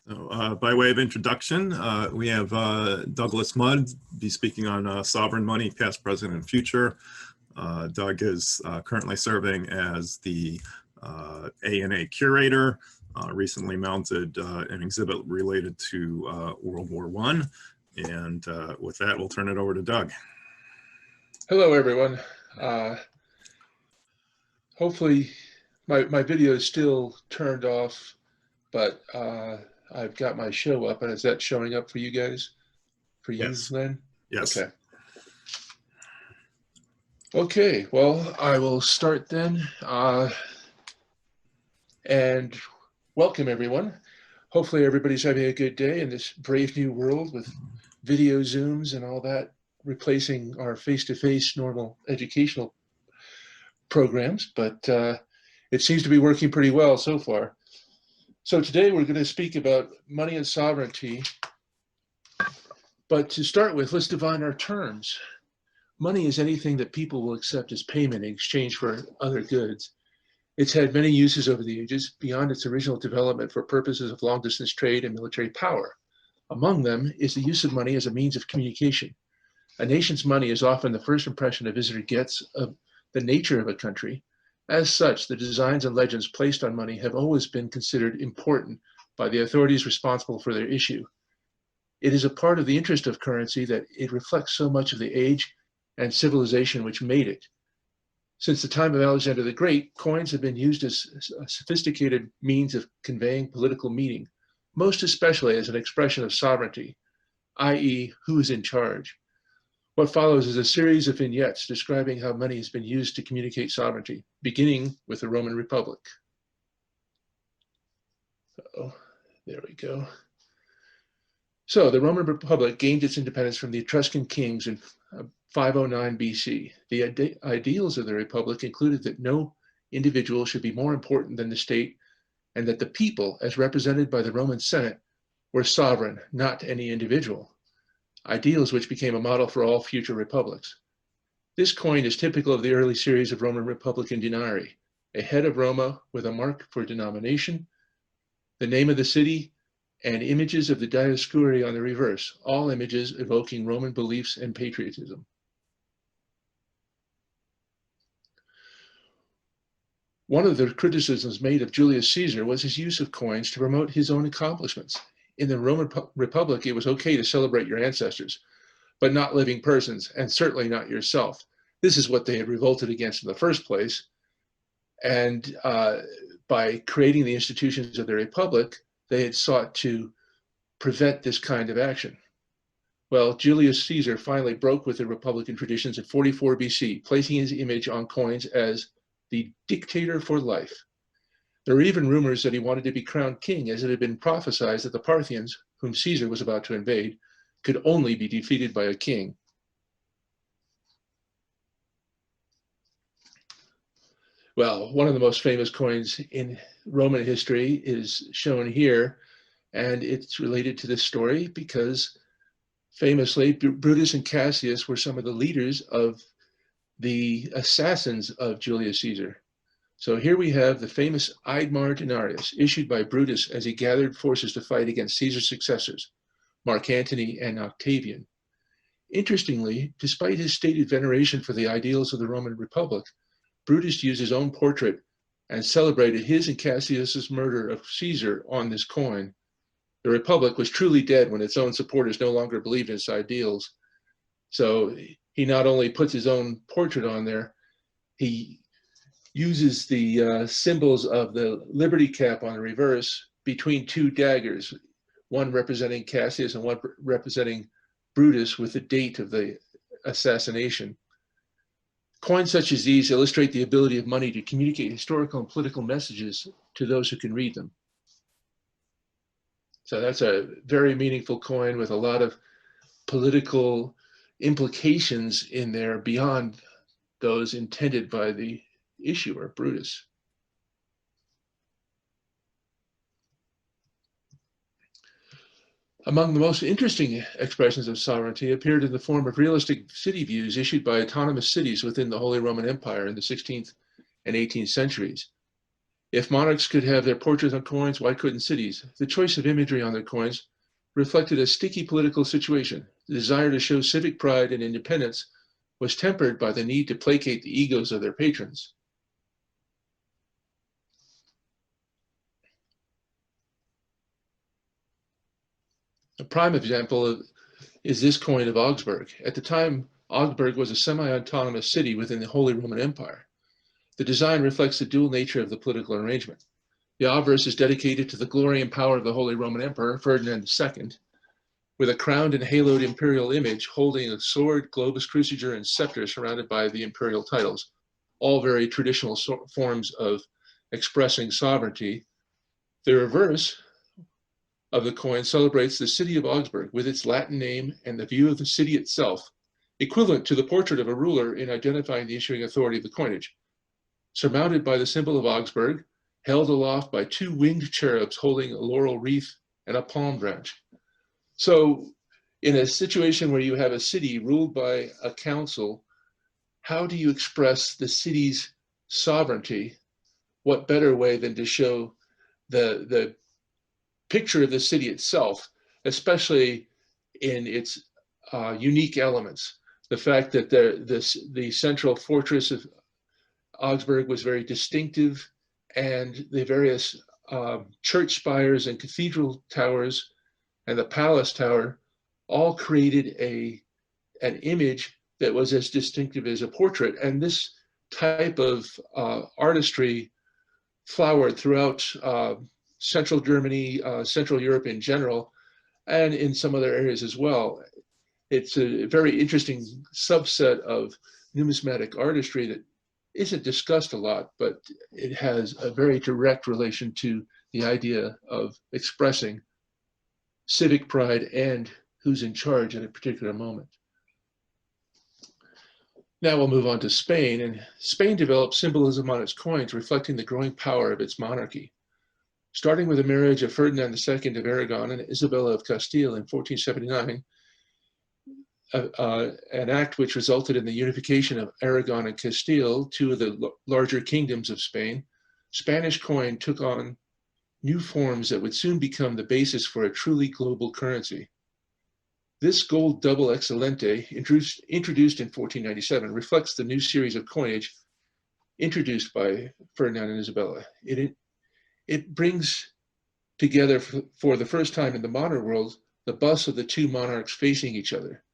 So, by way of introduction, we have Douglas Mudd be speaking on sovereign money, past, present, and future. Doug is currently serving as the A&A Curator, recently mounted an exhibit related to World War I. And with that, we'll turn it over to Doug. Hello, everyone. Hopefully my video is still turned off, but I've got my show up, and is that showing up for you guys? For you, Yes. Len? Yes. Okay. Okay, well, I will start then. And welcome, everyone. Hopefully everybody's having a good day in this brave new world with video Zooms and all that, replacing our face-to-face normal educational programs, but it seems to be working pretty well so far. So today we're going to speak about money and sovereignty. But to start with, let's define our terms. Money is anything that people will accept as payment in exchange for other goods. It's had many uses over the ages beyond its original development for purposes of long-distance trade and military power. Among them is the use of money as a means of communication. A nation's money is often the first impression a visitor gets of the nature of a country. As such, the designs and legends placed on money have always been considered important by the authorities responsible for their issue. It is a part of the interest of currency that it reflects so much of the age and civilization which made it. Since the time of Alexander the Great, coins have been used as a sophisticated means of conveying political meaning, most especially as an expression of sovereignty, i.e., who is in charge. What follows is a series of vignettes describing how money has been used to communicate sovereignty, beginning with the Roman Republic. There we go. So the Roman Republic gained its independence from the Etruscan kings in 509 BC. The ideals of the Republic included that no individual should be more important than the state, and that the people, as represented by the Roman Senate, were sovereign, not any individual. Ideals which became a model for all future republics. This coin is typical of the early series of Roman Republican denarii, a head of Roma with a mark for denomination, the name of the city, and images of the Dioscuri on the reverse, all images evoking Roman beliefs and patriotism. One of the criticisms made of Julius Caesar was his use of coins to promote his own accomplishments. In the Roman Republic, it was okay to celebrate your ancestors, but not living persons, and certainly not yourself. This is what they had revolted against in the first place. And by creating the institutions of the Republic, they had sought to prevent this kind of action. Well, Julius Caesar finally broke with the Republican traditions at 44 BC, placing his image on coins as the dictator for life. There were even rumors that he wanted to be crowned king, as it had been prophesied that the Parthians, whom Caesar was about to invade, could only be defeated by a king. Well, one of the most famous coins in Roman history is shown here, and it's related to this story because famously Brutus and Cassius were some of the leaders of the assassins of Julius Caesar. So here we have the famous Eidmar Denarius, issued by Brutus as he gathered forces to fight against Caesar's successors, Mark Antony and Octavian. Interestingly, despite his stated veneration for the ideals of the Roman Republic, Brutus used his own portrait and celebrated his and Cassius's murder of Caesar on this coin. The Republic was truly dead when its own supporters no longer believed in its ideals. So he not only puts his own portrait on there, he uses the symbols of the Liberty Cap on the reverse between two daggers, one representing Cassius and one representing Brutus with the date of the assassination. Coins such as these illustrate the ability of money to communicate historical and political messages to those who can read them. So that's a very meaningful coin with a lot of political implications in there beyond those intended by the issuer, Brutus. Among the most interesting expressions of sovereignty appeared in the form of realistic city views issued by autonomous cities within the Holy Roman Empire in the 16th and 18th centuries. If monarchs could have their portraits on coins, why couldn't cities? The choice of imagery on their coins reflected a sticky political situation. The desire to show civic pride and independence was tempered by the need to placate the egos of their patrons. A prime example is this coin of Augsburg. At the time, Augsburg was a semi-autonomous city within the Holy Roman Empire. The design reflects the dual nature of the political arrangement. The obverse is dedicated to the glory and power of the Holy Roman Emperor, Ferdinand II, with a crowned and haloed imperial image holding a sword, globus cruciger, and scepter surrounded by the imperial titles, all very traditional forms of expressing sovereignty. The reverse of the coin celebrates the city of Augsburg with its Latin name and the view of the city itself, equivalent to the portrait of a ruler in identifying the issuing authority of the coinage. Surmounted by the symbol of Augsburg, held aloft by two winged cherubs holding a laurel wreath and a palm branch. So in a situation where you have a city ruled by a council, how do you express the city's sovereignty? What better way than to show the picture of the city itself, especially in its unique elements. The fact that the central fortress of Augsburg was very distinctive, and the various church spires and cathedral towers and the palace tower all created an image that was as distinctive as a portrait. And this type of artistry flowered throughout Central Germany, Central Europe in general, and in some other areas as well. It's a very interesting subset of numismatic artistry that isn't discussed a lot, but it has a very direct relation to the idea of expressing civic pride and who's in charge at a particular moment. Now we'll move on to Spain, and Spain developed symbolism on its coins reflecting the growing power of its monarchy. Starting with the marriage of Ferdinand II of Aragon and Isabella of Castile in 1479, an act which resulted in the unification of Aragon and Castile, two of the larger kingdoms of Spain, Spanish coin took on new forms that would soon become the basis for a truly global currency. This gold double excelente, introduced in 1497, reflects the new series of coinage introduced by Ferdinand and Isabella. It brings together, for the first time in the modern world, the busts of the two monarchs facing each other.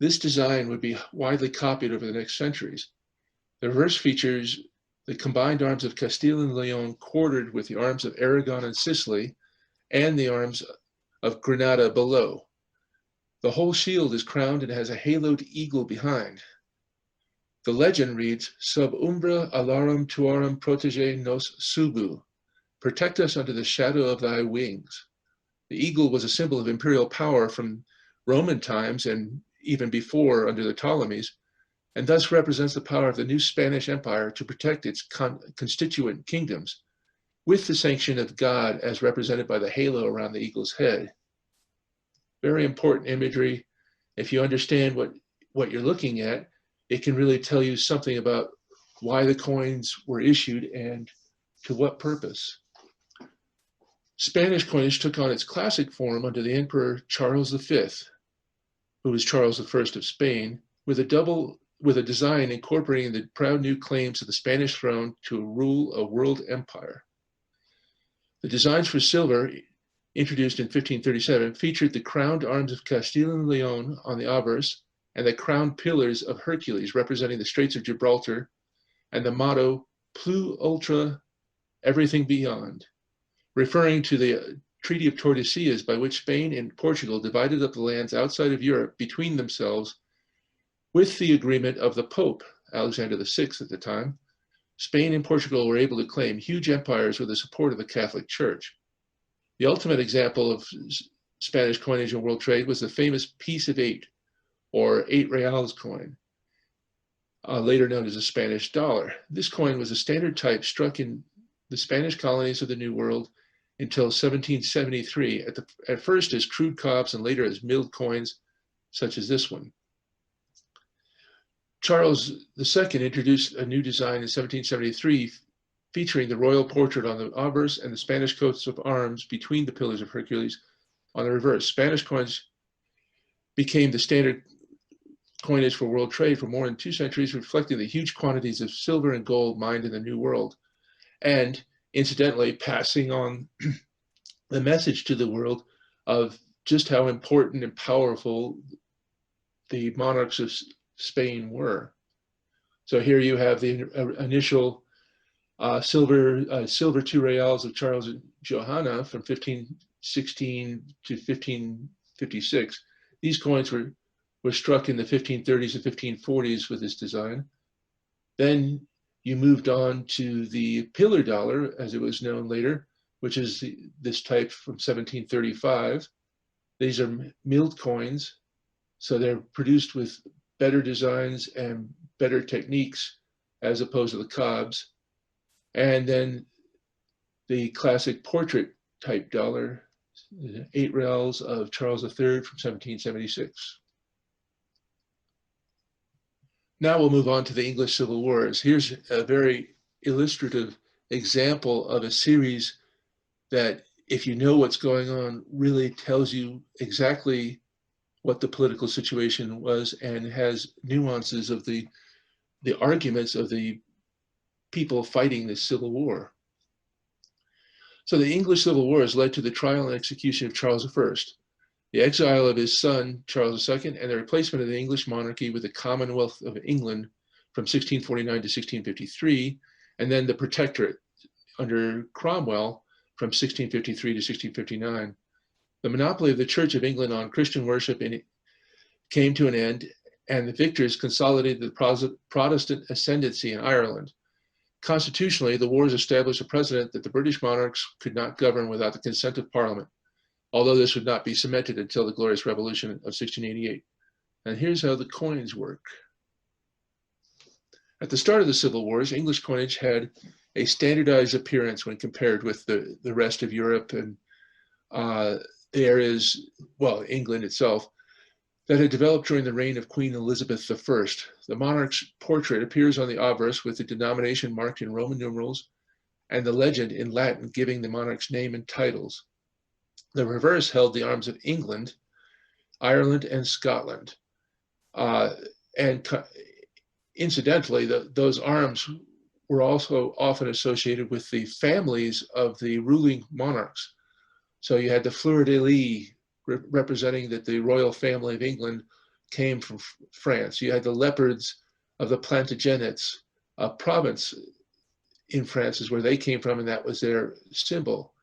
This design would be widely copied over the next centuries. The reverse features the combined arms of Castile and Leon quartered with the arms of Aragon and Sicily and the arms of Granada below. The whole shield is crowned and has a haloed eagle behind. The legend reads, Sub umbra alarum tuarum protege nos subu. Protect us under the shadow of thy wings. The eagle was a symbol of imperial power from Roman times and even before under the Ptolemies, and thus represents the power of the new Spanish Empire to protect its constituent kingdoms, with the sanction of God as represented by the halo around the eagle's head. Very important imagery. If you understand what you're looking at, it can really tell you something about why the coins were issued and to what purpose. Spanish coinage took on its classic form under the Emperor Charles V, who was Charles I of Spain, with a design incorporating the proud new claims of the Spanish throne to rule a world empire. The designs for silver, introduced in 1537, featured the crowned arms of Castile and Leon on the obverse and the crowned pillars of Hercules representing the Straits of Gibraltar, and the motto, Plus Ultra, Everything Beyond, referring to the Treaty of Tordesillas, by which Spain and Portugal divided up the lands outside of Europe between themselves with the agreement of the Pope, Alexander VI at the time. Spain and Portugal were able to claim huge empires with the support of the Catholic Church. The ultimate example of Spanish coinage and world trade was the famous Piece of 8, or 8 reals coin, later known as the Spanish dollar. This coin was a standard type struck in the Spanish colonies of the New World until 1773, at first as crude cobs and later as milled coins, such as this one. Charles II introduced a new design in 1773 featuring the royal portrait on the obverse and the Spanish coats of arms between the pillars of Hercules on the reverse. Spanish coins became the standard coinage for world trade for more than 2 centuries, reflecting the huge quantities of silver and gold mined in the New World, and incidentally passing on the message to the world of just how important and powerful the monarchs of Spain were. So here you have the initial silver 2 reals of Charles and Johanna from 1516 to 1556. These coins were struck in the 1530s and 1540s with this design. Then you moved on to the pillar dollar, as it was known later, which is this type from 1735. These are milled coins, so they're produced with better designs and better techniques as opposed to the cobs. And then the classic portrait type dollar, 8 reals of Charles III from 1776. Now we'll move on to the English Civil Wars. Here's a very illustrative example of a series that, if you know what's going on, really tells you exactly what the political situation was and has nuances of the arguments of the people fighting this civil war. So the English Civil Wars led to the trial and execution of Charles I, the exile of his son, Charles II, and the replacement of the English monarchy with the Commonwealth of England from 1649 to 1653, and then the Protectorate under Cromwell from 1653 to 1659. The monopoly of the Church of England on Christian worship came to an end, and the victors consolidated the Protestant ascendancy in Ireland. Constitutionally, the wars established a precedent that the British monarchs could not govern without the consent of Parliament, although this would not be cemented until the Glorious Revolution of 1688. And here's how the coins work. At the start of the Civil Wars, English coinage had a standardized appearance when compared with the rest of Europe and the areas, well, England itself, that had developed during the reign of Queen Elizabeth I. The monarch's portrait appears on the obverse with the denomination marked in Roman numerals and the legend in Latin giving the monarch's name and titles. The reverse held the arms of England, Ireland, and Scotland. And incidentally, those arms were also often associated with the families of the ruling monarchs. So you had the fleur-de-lis representing that the royal family of England came from France. You had the leopards of the Plantagenets, a province in France is where they came from, and that was their symbol.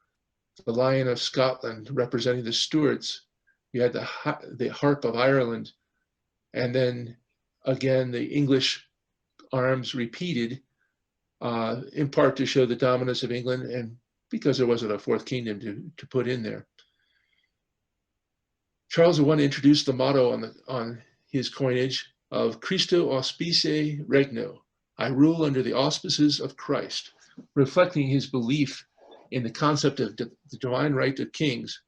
The Lion of Scotland representing the Stuarts. You had the Harp of Ireland, and then again the English arms repeated, in part to show the dominance of England and because there wasn't a fourth kingdom to put in there. Charles I introduced the motto on his coinage of Christo auspice regno, I rule under the auspices of Christ, reflecting his belief in the concept of the divine right of kings,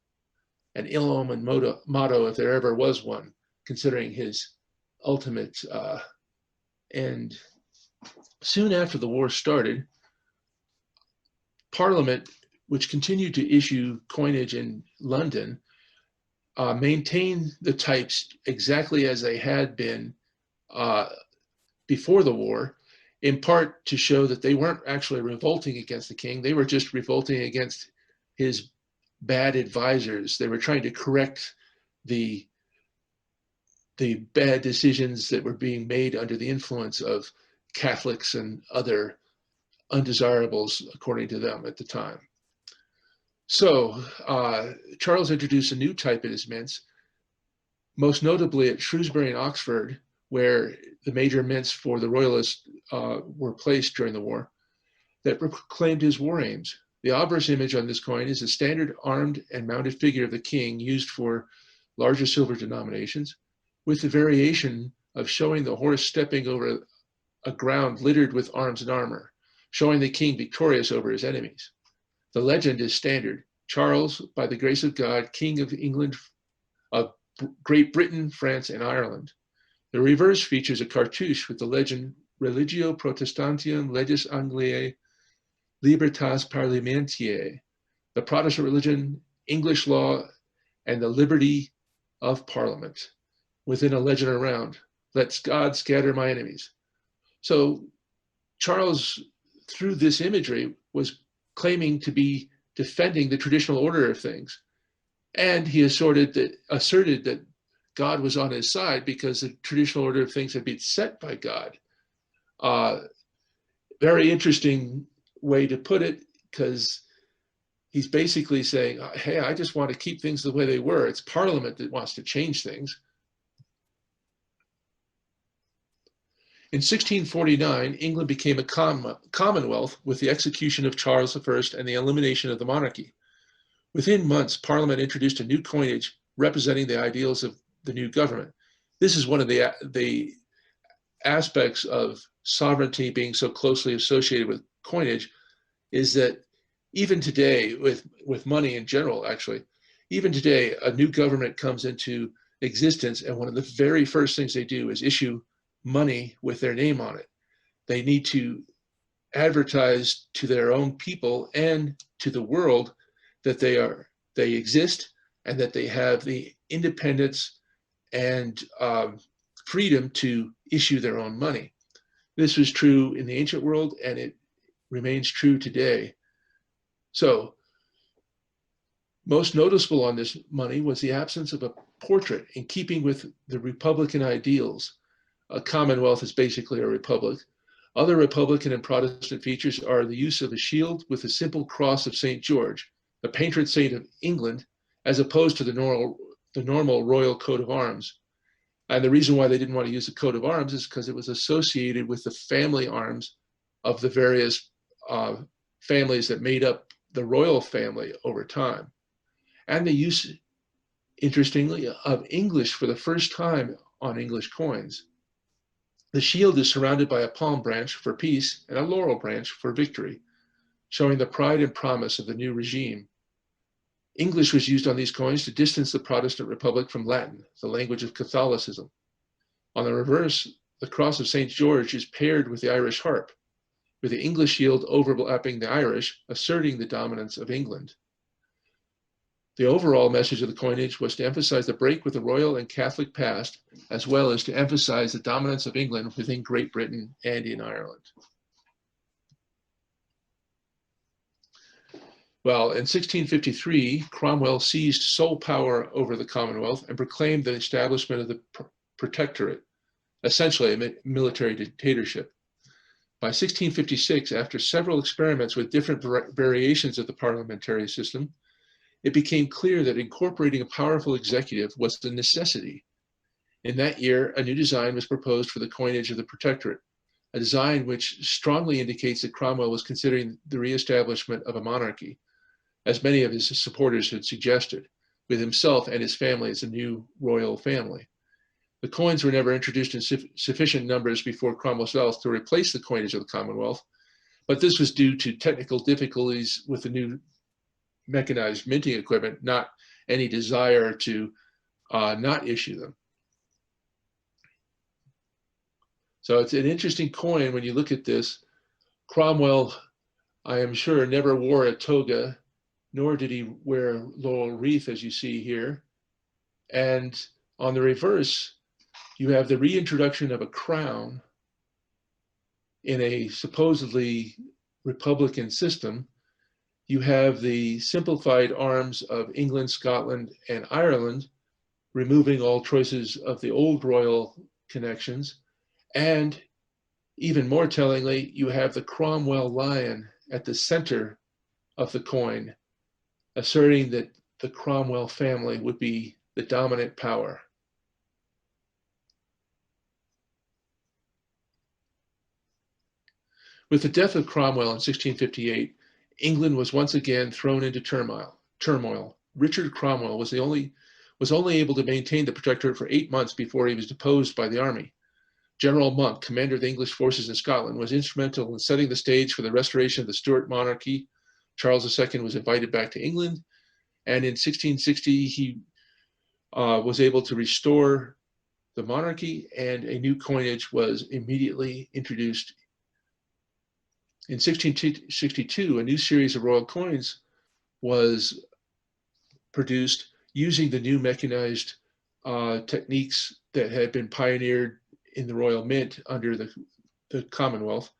an ill-omened motto if there ever was one, considering his ultimate end. Soon after the war started, Parliament, which continued to issue coinage in London, maintained the types exactly as they had been before the war, in part to show that they weren't actually revolting against the king, they were just revolting against his bad advisors. They were trying to correct the bad decisions that were being made under the influence of Catholics and other undesirables, according to them at the time. So Charles introduced a new type in his mints, most notably at Shrewsbury and Oxford, where the major mints for the royalists were placed during the war, that proclaimed his war aims. The obverse image on this coin is a standard armed and mounted figure of the king used for larger silver denominations, with the variation of showing the horse stepping over a ground littered with arms and armor, showing the king victorious over his enemies. The legend is standard. Charles, by the grace of God, King of England, of Great Britain, France, and Ireland. The reverse features a cartouche with the legend Religio Protestantium Legis Angliae libertas parliamentiae, the Protestant religion, English law, and the liberty of Parliament, within a legend around, let God scatter my enemies. So Charles, through this imagery, was claiming to be defending the traditional order of things. And he asserted that God was on his side because the traditional order of things had been set by God. Very interesting way to put it, because he's basically saying, hey, I just want to keep things the way they were. It's Parliament that wants to change things. In 1649, England became a commonwealth with the execution of Charles I and the elimination of the monarchy. Within months, Parliament introduced a new coinage representing the ideals of the new government. This is one of the aspects of sovereignty being so closely associated with coinage, is that even today, with money in general, actually, even today, a new government comes into existence, and one of the very first things they do is issue money with their name on it. They need to advertise to their own people and to the world that they exist and that they have the independence and freedom to issue their own money. This was true in the ancient world, and it remains true today. So, most noticeable on this money was the absence of a portrait, in keeping with the Republican ideals. A commonwealth is basically a republic. Other Republican and Protestant features are the use of a shield with a simple cross of St. George, the patron saint of England, as opposed to the normal royal coat of arms. And the reason why they didn't want to use the coat of arms is because it was associated with the family arms of the various families that made up the royal family over time. And the use, interestingly, of English for the first time on English coins. The shield is surrounded by a palm branch for peace and a laurel branch for victory, showing the pride and promise of the new regime. English was used on these coins to distance the Protestant Republic from Latin, the language of Catholicism. On the reverse, the cross of St. George is paired with the Irish harp, with the English shield overlapping the Irish, asserting the dominance of England. The overall message of the coinage was to emphasize the break with the royal and Catholic past, as well as to emphasize the dominance of England within Great Britain and in Ireland. Well, in 1653, Cromwell seized sole power over the Commonwealth and proclaimed the establishment of the Protectorate, essentially a military dictatorship. By 1656, after several experiments with different variations of the parliamentary system, it became clear that incorporating a powerful executive was a necessity. In that year, a new design was proposed for the coinage of the Protectorate, a design which strongly indicates that Cromwell was considering the reestablishment of a monarchy, as many of his supporters had suggested, with himself and his family as a new royal family. The coins were never introduced in sufficient numbers before Cromwell's death to replace the coinage of the Commonwealth, but this was due to technical difficulties with the new mechanized minting equipment, not any desire to not issue them. So it's an interesting coin when you look at this. Cromwell, I am sure, never wore a toga, nor did he wear a laurel wreath, as you see here. And on the reverse, you have the reintroduction of a crown in a supposedly Republican system. You have the simplified arms of England, Scotland, and Ireland, removing all traces of the old royal connections. And even more tellingly, you have the Cromwell lion at the center of the coin, asserting that the Cromwell family would be the dominant power. With the death of Cromwell in 1658, England was once again thrown into turmoil. Richard Cromwell was only able to maintain the Protectorate for 8 months before he was deposed by the army. General Monk, commander of the English forces in Scotland, was instrumental in setting the stage for the restoration of the Stuart monarchy. Charles II was invited back to England, and in 1660 he was able to restore the monarchy, and a new coinage was immediately introduced In 1662, a new series of royal coins was produced using the new mechanized techniques that had been pioneered in the Royal Mint under the Commonwealth.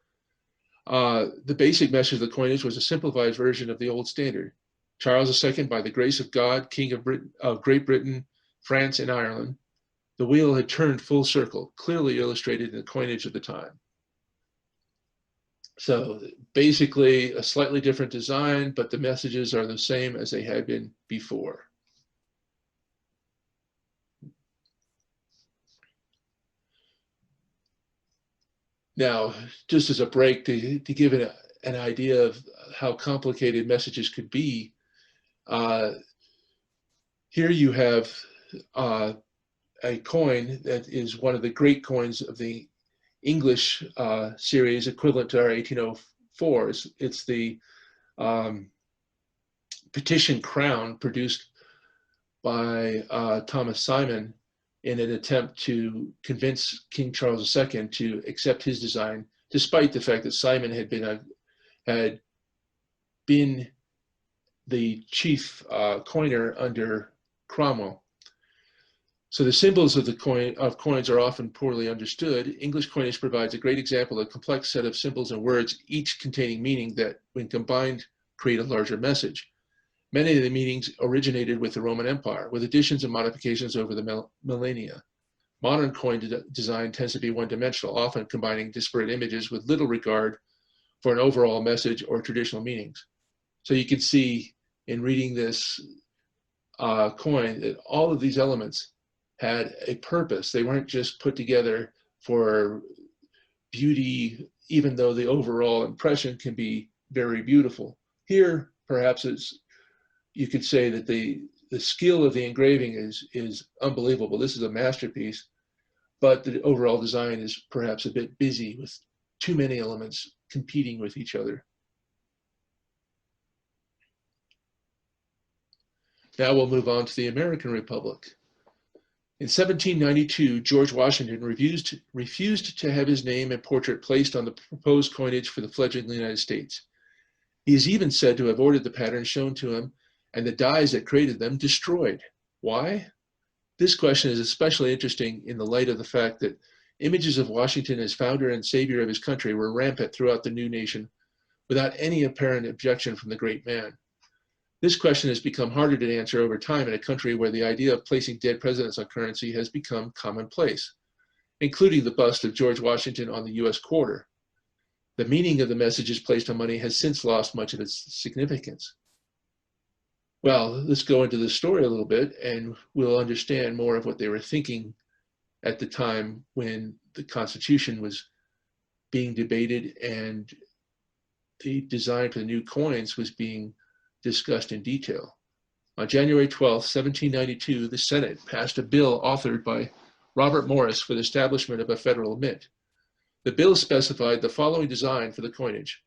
The basic message of the coinage was a simplified version of the old standard. Charles II, by the grace of God, King of Great Britain, France, and Ireland, the wheel had turned full circle, clearly illustrated in the coinage of the time. So basically a slightly different design, but the messages are the same as they had been before. Now, just as a break to give it an idea of how complicated messages could be, here you have a coin that is one of the great coins of the English series, equivalent to our 1804s. It's the petition crown produced by Thomas Simon in an attempt to convince King Charles II to accept his design, despite the fact that Simon had been the chief coiner under Cromwell. So the symbols of coins are often poorly understood. English coinage provides a great example of a complex set of symbols and words, each containing meaning that, when combined, create a larger message. Many of the meanings originated with the Roman Empire, with additions and modifications over the millennia. Modern coin design tends to be one-dimensional, often combining disparate images with little regard for an overall message or traditional meanings. So you can see in reading this coin that all of these elements had a purpose. They weren't just put together for beauty, even though the overall impression can be very beautiful. Here, perhaps you could say that the skill of the engraving is unbelievable. This is a masterpiece, but the overall design is perhaps a bit busy with too many elements competing with each other. Now we'll move on to the American Republic. In 1792, George Washington refused to have his name and portrait placed on the proposed coinage for the fledgling United States. He is even said to have ordered the patterns shown to him and the dies that created them destroyed. Why? This question is especially interesting in the light of the fact that images of Washington as founder and savior of his country were rampant throughout the new nation without any apparent objection from the great man. This question has become harder to answer over time in a country where the idea of placing dead presidents on currency has become commonplace, including the bust of George Washington on the US quarter. The meaning of the messages placed on money has since lost much of its significance. Well, let's go into the story a little bit and we'll understand more of what they were thinking at the time when the Constitution was being debated and the design for the new coins was being discussed in detail. On January 12, 1792, the Senate passed a bill authored by Robert Morris for the establishment of a federal mint. The bill specified the following design for the coinage.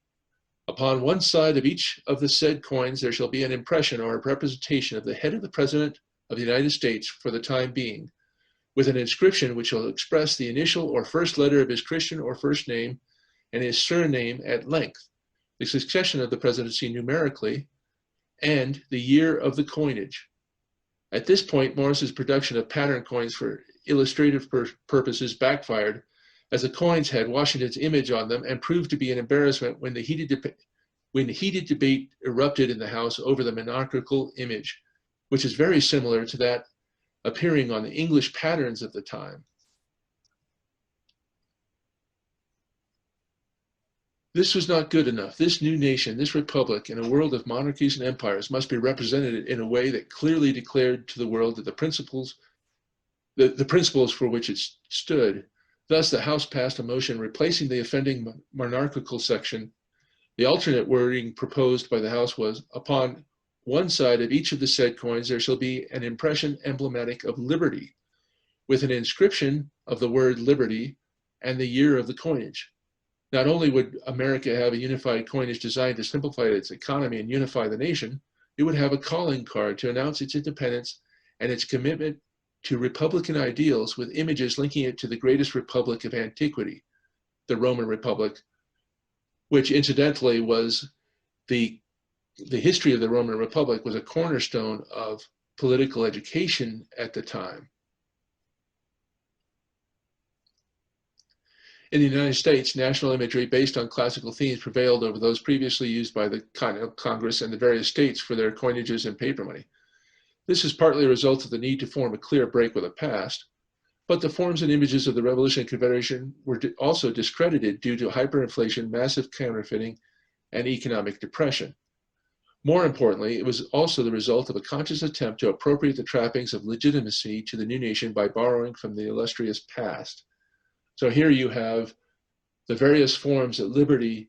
Upon one side of each of the said coins, there shall be an impression or a representation of the head of the President of the United States for the time being, with an inscription which shall express the initial or first letter of his Christian or first name and his surname at length, the succession of the presidency numerically, and the year of the coinage. At this point, Morris's production of pattern coins for illustrative purposes backfired, as the coins had Washington's image on them and proved to be an embarrassment when the heated debate erupted in the House over the monarchical image, which is very similar to that appearing on the English patterns of the time. This was not good enough. This new nation, this republic, in a world of monarchies and empires, must be represented in a way that clearly declared to the world that the principles for which it stood. Thus, the House passed a motion replacing the offending monarchical section. The alternate wording proposed by the House was, upon one side of each of the said coins, there shall be an impression emblematic of liberty, with an inscription of the word liberty and the year of the coinage. Not only would America have a unified coinage designed to simplify its economy and unify the nation, it would have a calling card to announce its independence and its commitment to Republican ideals, with images linking it to the greatest republic of antiquity, the Roman Republic, which incidentally was the history of the Roman Republic was a cornerstone of political education at the time. In the United States, national imagery based on classical themes prevailed over those previously used by the Congress and the various states for their coinages and paper money. This is partly a result of the need to form a clear break with the past, but the forms and images of the Revolution and Confederation were also discredited due to hyperinflation, massive counterfeiting, and economic depression. More importantly, it was also the result of a conscious attempt to appropriate the trappings of legitimacy to the new nation by borrowing from the illustrious past. So here you have the various forms that liberty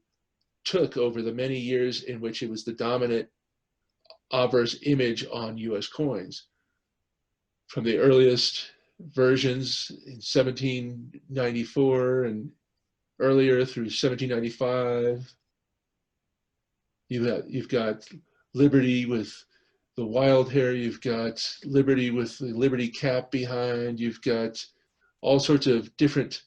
took over the many years in which it was the dominant obverse image on US coins. From the earliest versions in 1794 and earlier through 1795, you've got liberty with the wild hair, you've got liberty with the liberty cap behind, you've got all sorts of different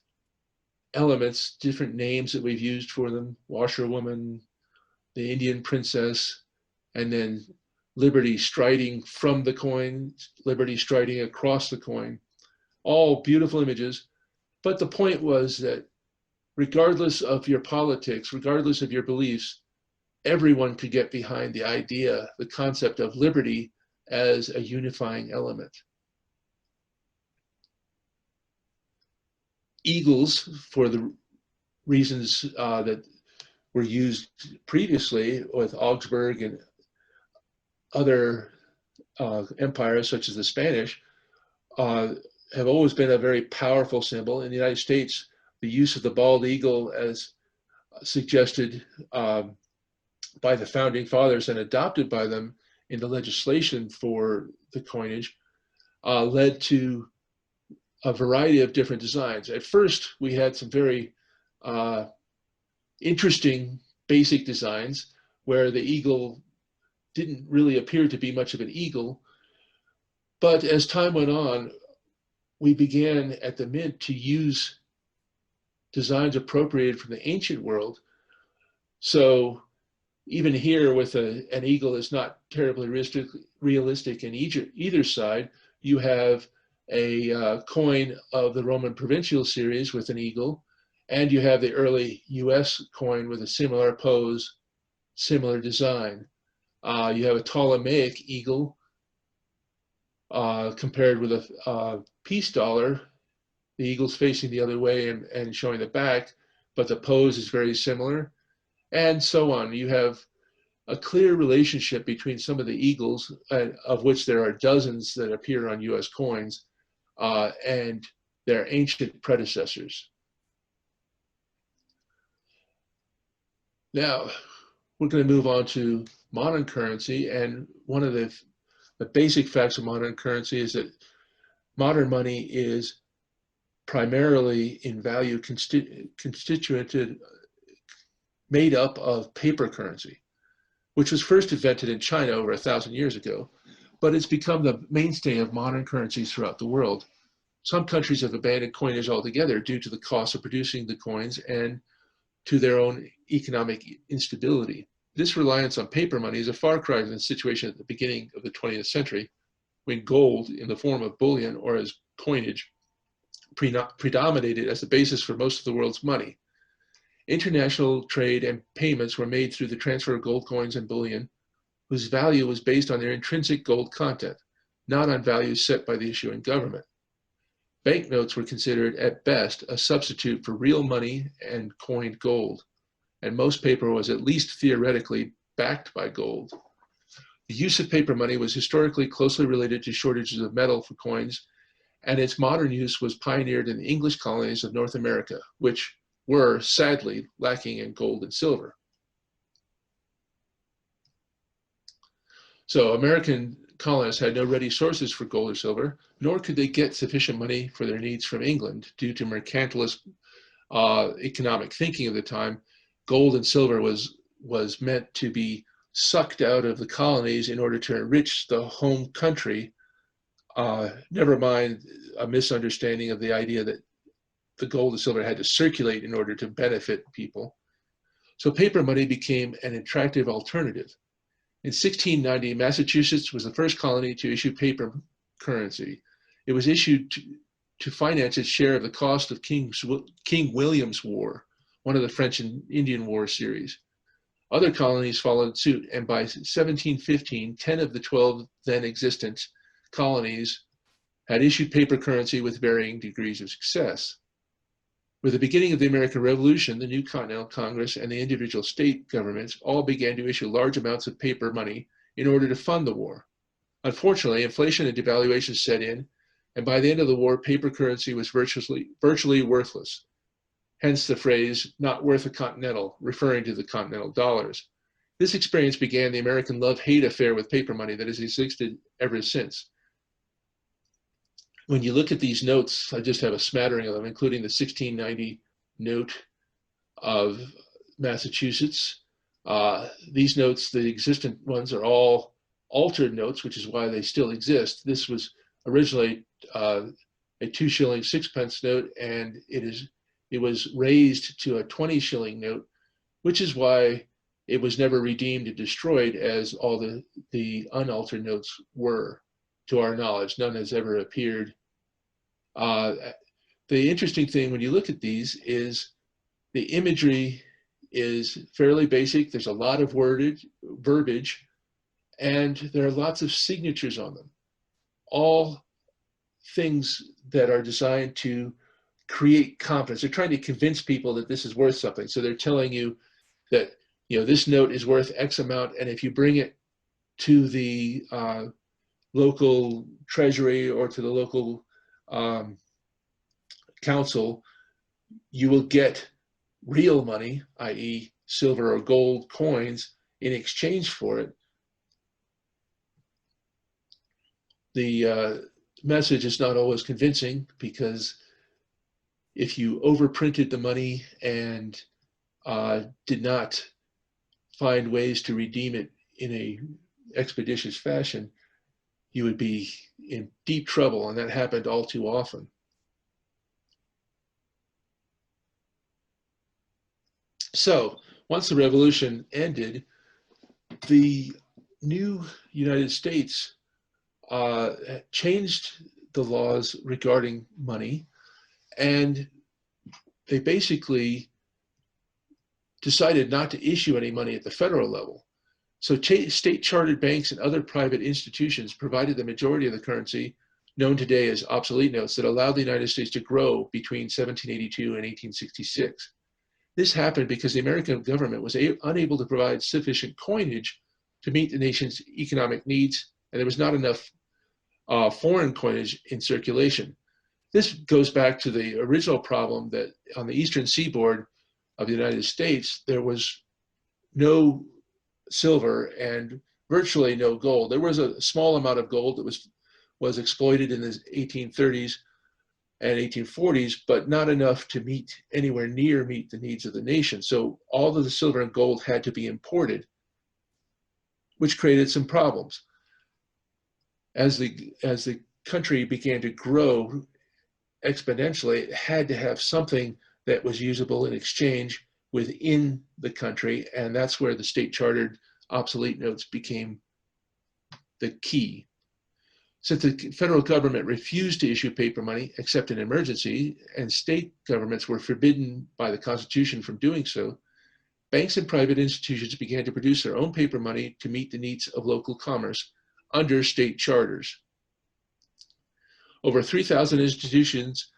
elements, different names that we've used for them, washerwoman, the Indian princess, and then liberty striding from the coin, liberty striding across the coin, all beautiful images. But the point was that regardless of your politics, regardless of your beliefs, everyone could get behind the idea, the concept of liberty as a unifying element. Eagles, for the reasons that were used previously with Augsburg and other empires such as the Spanish, have always been a very powerful symbol. In the United States, the use of the bald eagle as suggested by the founding fathers and adopted by them in the legislation for the coinage led to a variety of different designs. At first, we had some very interesting basic designs where the eagle didn't really appear to be much of an eagle. But as time went on, we began at the Mint to use designs appropriated from the ancient world. So even here with an eagle is not terribly realistic in either side. You have a coin of the Roman provincial series with an eagle, and you have the early US coin with a similar pose, similar design. You have a Ptolemaic eagle compared with a peace dollar. The eagle's facing the other way and showing the back, but the pose is very similar, and so on. You have a clear relationship between some of the eagles, of which there are dozens that appear on US coins, and their ancient predecessors. Now, we're going to move on to modern currency, and one of the basic facts of modern currency is that modern money is primarily in value constituted, made up of paper currency, which was first invented in China over 1,000 years ago, but it's become the mainstay of modern currencies throughout the world. Some countries have abandoned coinage altogether due to the cost of producing the coins and to their own economic instability. This reliance on paper money is a far cry from the situation at the beginning of the 20th century, when gold in the form of bullion or as coinage predominated as the basis for most of the world's money. International trade and payments were made through the transfer of gold coins and bullion, whose value was based on their intrinsic gold content, not on values set by the issuing government. Banknotes were considered, at best, a substitute for real money and coined gold, and most paper was at least theoretically backed by gold. The use of paper money was historically closely related to shortages of metal for coins, and its modern use was pioneered in the English colonies of North America, which were sadly lacking in gold and silver. So American colonists had no ready sources for gold or silver, nor could they get sufficient money for their needs from England due to mercantilist economic thinking of the time. Gold and silver was meant to be sucked out of the colonies in order to enrich the home country. Never mind a misunderstanding of the idea that the gold and silver had to circulate in order to benefit people. So paper money became an attractive alternative. In 1690, Massachusetts was the first colony to issue paper currency. It was issued to finance its share of the cost of King William's War, one of the French and Indian War series. Other colonies followed suit, and by 1715, 10 of the 12 then existent colonies had issued paper currency with varying degrees of success. With the beginning of the American Revolution, the new Continental Congress and the individual state governments all began to issue large amounts of paper money in order to fund the war. Unfortunately, inflation and devaluation set in, and by the end of the war, paper currency was virtually worthless. Hence the phrase, "not worth a continental," referring to the continental dollars. This experience began the American love-hate affair with paper money that has existed ever since. When you look at these notes, I just have a smattering of them, including the 1690 note of Massachusetts. These notes, the existent ones, are all altered notes, which is why they still exist. This was originally a 2 shilling 6 pence note, and it was raised to a 20 shilling note, which is why it was never redeemed and destroyed as all the unaltered notes were. To our knowledge, none has ever appeared. The interesting thing when you look at these is the imagery is fairly basic. There's a lot of verbiage, and there are lots of signatures on them. All things that are designed to create confidence. They're trying to convince people that this is worth something. So they're telling you that, this note is worth X amount, and if you bring it to the local treasury or to the local council, you will get real money, i.e. silver or gold coins, in exchange for it. The message is not always convincing, because if you overprinted the money and did not find ways to redeem it in a expeditious fashion, you would be in deep trouble, and that happened all too often. So once the revolution ended, the new United States changed the laws regarding money, and they basically decided not to issue any money at the federal level. So state chartered banks and other private institutions provided the majority of the currency, known today as obsolete notes, that allowed the United States to grow between 1782 and 1866. This happened because the American government was unable to provide sufficient coinage to meet the nation's economic needs, and there was not enough foreign coinage in circulation. This goes back to the original problem that on the eastern seaboard of the United States, there was no silver and virtually no gold. There was a small amount of gold that was exploited in the 1830s and 1840s, but not enough to anywhere near meet the needs of the nation. So all of the silver and gold had to be imported, which created some problems. As the country began to grow exponentially, it had to have something that was usable in exchange within the country, and that's where the state chartered obsolete notes became the key. Since the federal government refused to issue paper money except in emergency, and state governments were forbidden by the Constitution from doing so, banks and private institutions began to produce their own paper money to meet the needs of local commerce under state charters. Over 3,000 institutions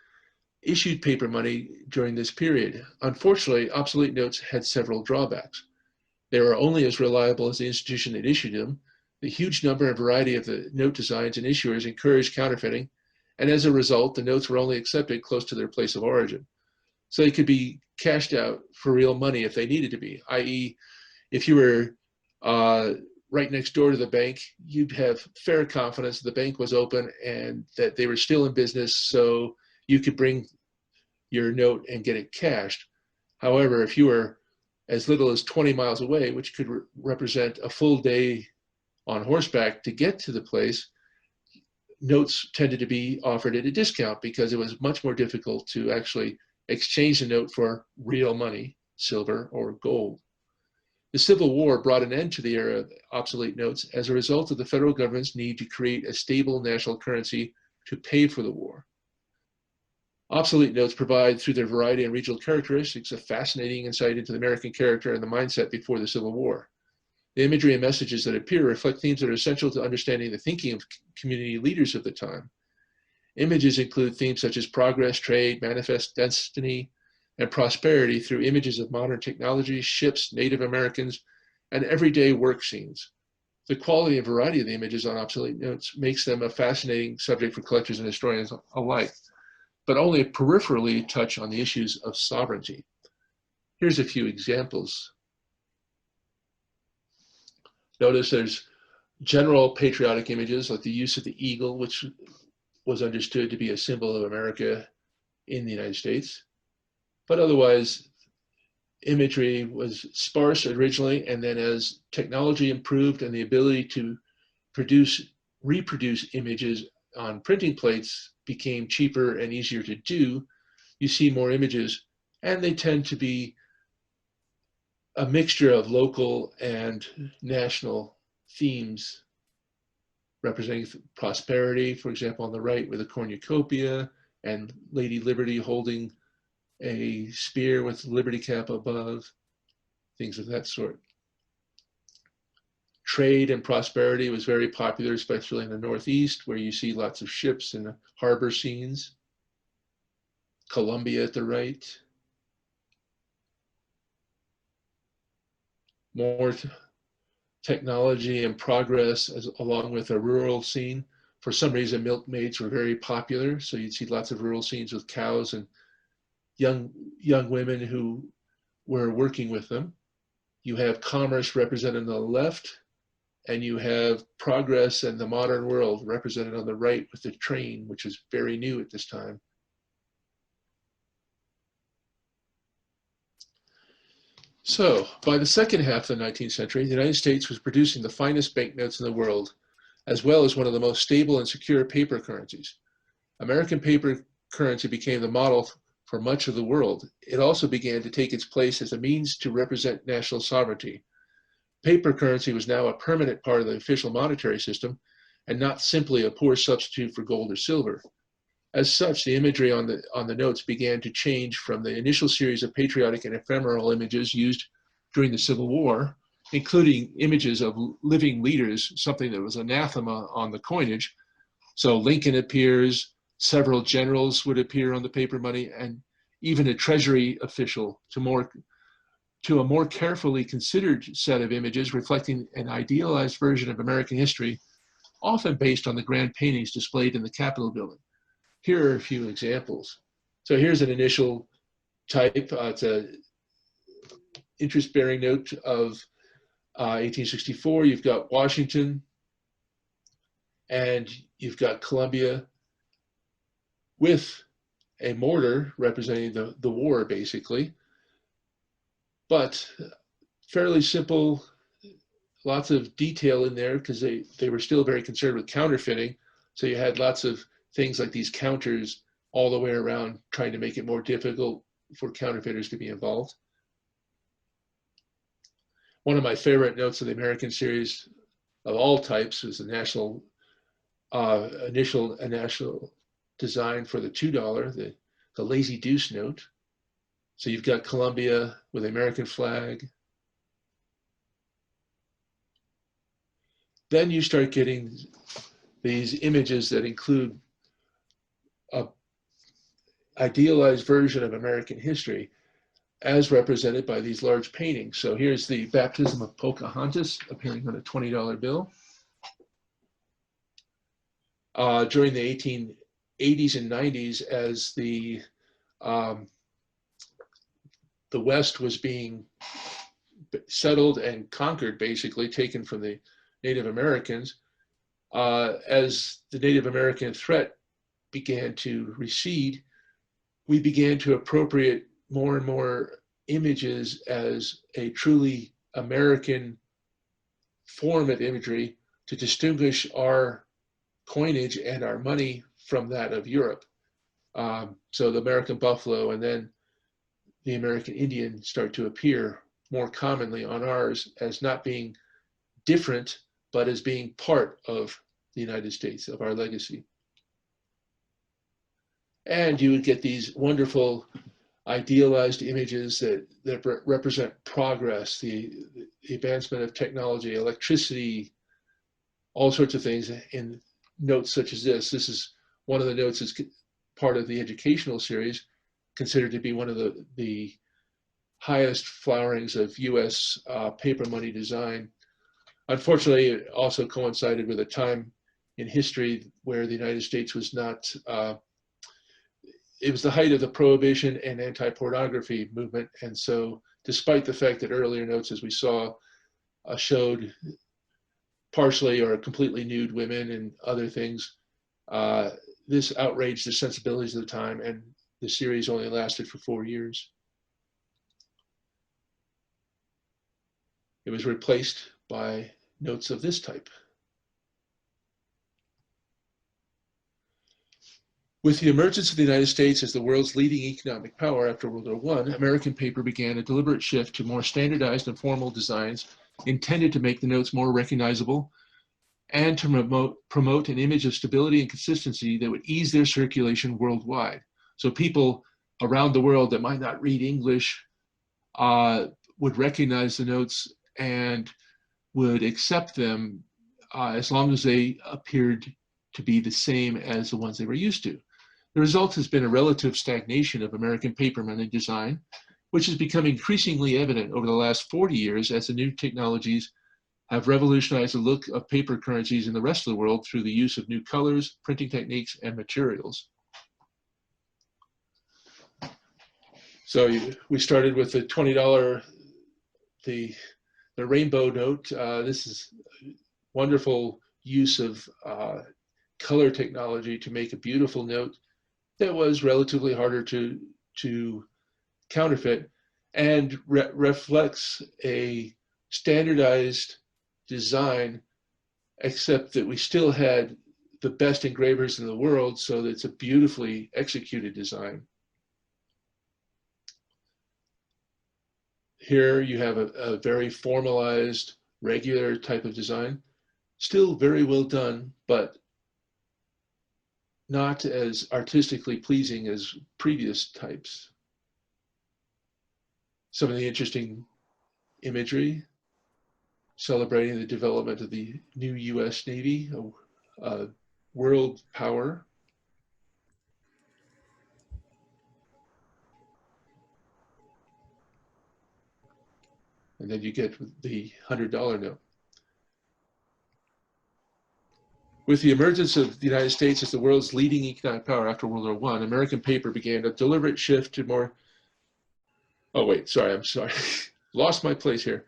issued paper money during this period. Unfortunately, obsolete notes had several drawbacks. They were only as reliable as the institution that issued them. The huge number and variety of the note designs and issuers encouraged counterfeiting, and as a result, the notes were only accepted close to their place of origin. So they could be cashed out for real money if they needed to be, i.e. if you were right next door to the bank, you'd have fair confidence the bank was open and that they were still in business, so you could bring your note and get it cashed. However, if you were as little as 20 miles away, which could represent a full day on horseback to get to the place, notes tended to be offered at a discount because it was much more difficult to actually exchange a note for real money, silver or gold. The Civil War brought an end to the era of obsolete notes as a result of the federal government's need to create a stable national currency to pay for the war. Obsolete notes provide, through their variety and regional characteristics, a fascinating insight into the American character and the mindset before the Civil War. The imagery and messages that appear reflect themes that are essential to understanding the thinking of community leaders of the time. Images include themes such as progress, trade, manifest destiny, and prosperity through images of modern technology, ships, Native Americans, and everyday work scenes. The quality and variety of the images on obsolete notes makes them a fascinating subject for collectors and historians alike, but only peripherally touch on the issues of sovereignty. Here's a few examples. Notice there's general patriotic images like the use of the eagle, which was understood to be a symbol of America in the United States. But otherwise, imagery was sparse originally, and then as technology improved and the ability to reproduce images on printing plates became cheaper and easier to do, you see more images, and they tend to be a mixture of local and national themes representing prosperity, for example, on the right with a cornucopia and Lady Liberty holding a spear with Liberty cap above, things of that sort. Trade and prosperity was very popular, especially in the Northeast, where you see lots of ships and harbor scenes. Columbia at the right. More technology and progress along with a rural scene. For some reason, milkmaids were very popular, so you'd see lots of rural scenes with cows and young women who were working with them. You have commerce represented on the left, and you have progress and the modern world represented on the right with the train, which is very new at this time. So by the second half of the 19th century, the United States was producing the finest banknotes in the world, as well as one of the most stable and secure paper currencies. American paper currency became the model for much of the world. It also began to take its place as a means to represent national sovereignty. Paper currency was now a permanent part of the official monetary system and not simply a poor substitute for gold or silver. As such, the imagery on the notes began to change from the initial series of patriotic and ephemeral images used during the Civil War, including images of living leaders, something that was anathema on the coinage. So Lincoln appears, several generals would appear on the paper money, and even a treasury official, to a more carefully considered set of images reflecting an idealized version of American history, often based on the grand paintings displayed in the Capitol building. Here are a few examples. So here's an initial type. It's an interest-bearing note of 1864. You've got Washington, and you've got Columbia with a mortar representing the war, basically. But fairly simple, lots of detail in there because they were still very concerned with counterfeiting. So you had lots of things like these counters all the way around, trying to make it more difficult for counterfeiters to be involved. One of my favorite notes of the American series of all types was the national national design for the $2, the Lazy Deuce note. So you've got Columbia with the American flag. Then you start getting these images that include an idealized version of American history as represented by these large paintings. So here's the baptism of Pocahontas appearing on a $20 bill. During the 1880s and 90s, as the West was being settled and conquered, basically taken from the Native Americans, as the Native American threat began to recede, we began to appropriate more and more images as a truly American form of imagery to distinguish our coinage and our money from that of Europe. So the American buffalo and then the American Indian start to appear more commonly on ours as not being different, but as being part of the United States, of our legacy. And you would get these wonderful idealized images that represent progress, the advancement of technology, electricity, all sorts of things in notes such as this. This is one of the notes that's part of the educational series, considered to be one of the highest flowerings of US paper money design. Unfortunately, it also coincided with a time in history where the United States was not, it was the height of the prohibition and anti-pornography movement. And so despite the fact that earlier notes, as we saw, showed partially or completely nude women and other things, this outraged the sensibilities of the time, and the series only lasted for 4 years. It was replaced by notes of this type. With the emergence of the United States as the world's leading economic power after World War I, American paper began a deliberate shift to more standardized and formal designs intended to make the notes more recognizable and to promote an image of stability and consistency that would ease their circulation worldwide. So people around the world that might not read English would recognize the notes and would accept them as long as they appeared to be the same as the ones they were used to. The result has been a relative stagnation of American paper money design, which has become increasingly evident over the last 40 years as the new technologies have revolutionized the look of paper currencies in the rest of the world through the use of new colors, printing techniques, and materials. So we started with the $20, the rainbow note. This is wonderful use of color technology to make a beautiful note that was relatively harder to counterfeit and reflects a standardized design, except that we still had the best engravers in the world, so that it's a beautifully executed design. Here you have a very formalized, regular type of design, still very well done, but not as artistically pleasing as previous types. Some of the interesting imagery celebrating the development of the new US Navy, a world power. And then you get the $100 note. With the emergence of the United States as the world's leading economic power after World War I, American paper began a deliberate shift to more, oh wait, sorry, I'm sorry, lost my place here.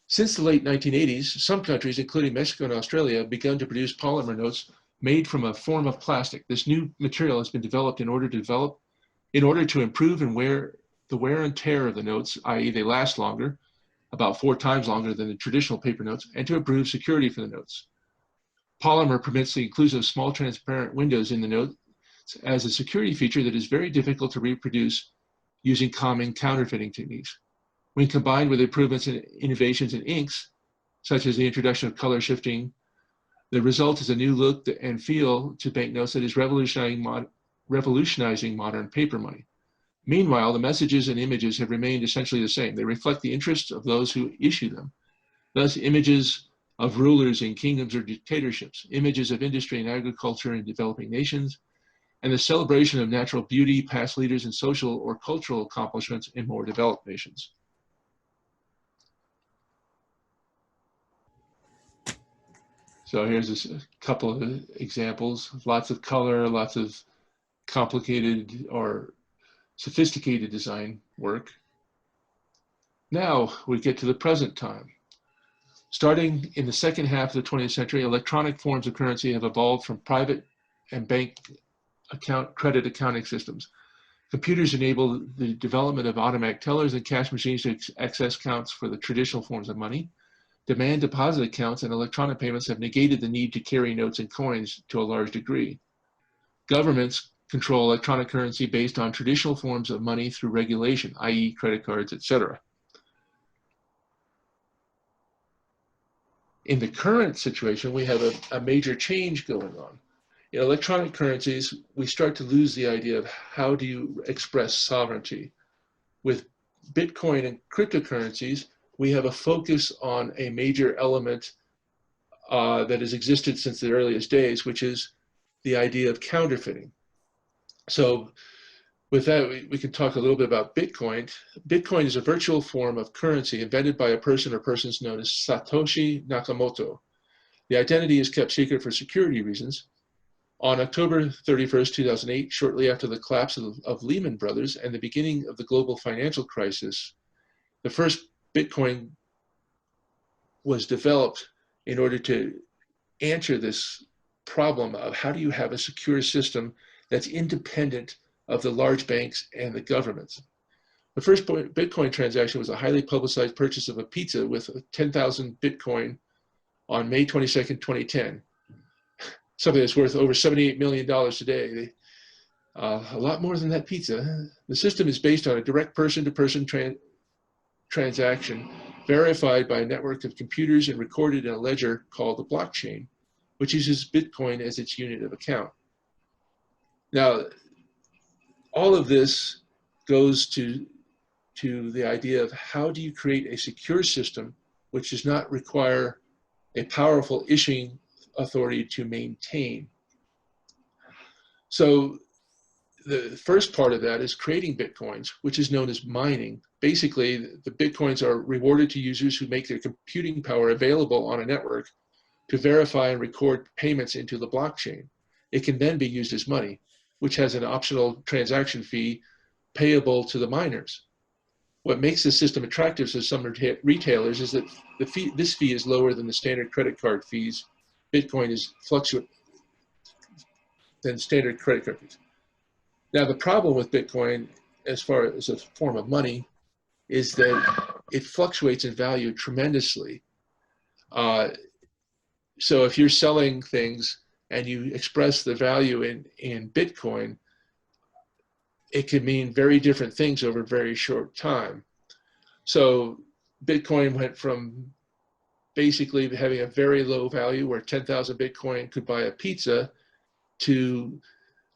Since the late 1980s, some countries, including Mexico and Australia, have begun to produce polymer notes made from a form of plastic. This new material has been developed in order to improve and the wear and tear of the notes, i.e. they last longer, about 4 times longer than the traditional paper notes, and to improve security for the notes. Polymer permits the inclusion of small transparent windows in the notes as a security feature that is very difficult to reproduce using common counterfeiting techniques. When combined with improvements and innovations in inks, such as the introduction of color shifting, the result is a new look and feel to banknotes that is revolutionizing modern paper money. Meanwhile, the messages and images have remained essentially the same. They reflect the interests of those who issue them. Thus, images of rulers in kingdoms or dictatorships, images of industry and agriculture in developing nations, and the celebration of natural beauty, past leaders, and social or cultural accomplishments in more developed nations. So here's a couple of examples, lots of color, lots of complicated or sophisticated design work. Now we get to the present time. Starting in the second half of the 20th century, electronic forms of currency have evolved from private and bank credit accounting systems. Computers enable the development of automatic tellers and cash machines to access accounts for the traditional forms of money. Demand deposit accounts and electronic payments have negated the need to carry notes and coins to a large degree. Governments control electronic currency based on traditional forms of money through regulation, i.e. credit cards, etc. In the current situation, we have a major change going on. In electronic currencies, we start to lose the idea of how do you express sovereignty. With Bitcoin and cryptocurrencies, we have a focus on a major element that has existed since the earliest days, which is the idea of counterfeiting. So with that, we can talk a little bit about Bitcoin. Bitcoin is a virtual form of currency invented by a person or persons known as Satoshi Nakamoto. The identity is kept secret for security reasons. On October 31st, 2008, shortly after the collapse of Lehman Brothers and the beginning of the global financial crisis, the first Bitcoin was developed in order to answer this problem of how do you have a secure system that's independent of the large banks and the governments. The first Bitcoin transaction was a highly publicized purchase of a pizza with 10,000 Bitcoin on May 22nd, 2010. Something that's worth over $78 million today. A lot more than that pizza. The system is based on a direct person-to-person transaction verified by a network of computers and recorded in a ledger called the blockchain, which uses Bitcoin as its unit of account. Now, all of this goes to the idea of how do you create a secure system which does not require a powerful issuing authority to maintain. So the first part of that is creating Bitcoins, which is known as mining. Basically, the Bitcoins are rewarded to users who make their computing power available on a network to verify and record payments into the blockchain. It can then be used as money, which has an optional transaction fee payable to the miners. What makes this system attractive to some retailers is that this fee is lower than the standard credit card fees. Bitcoin is fluctuate than standard credit card fees. Now, the problem with Bitcoin, as far as a form of money, is that it fluctuates in value tremendously. So if you're selling things and you express the value in Bitcoin, it could mean very different things over a very short time. So Bitcoin went from basically having a very low value where 10,000 Bitcoin could buy a pizza to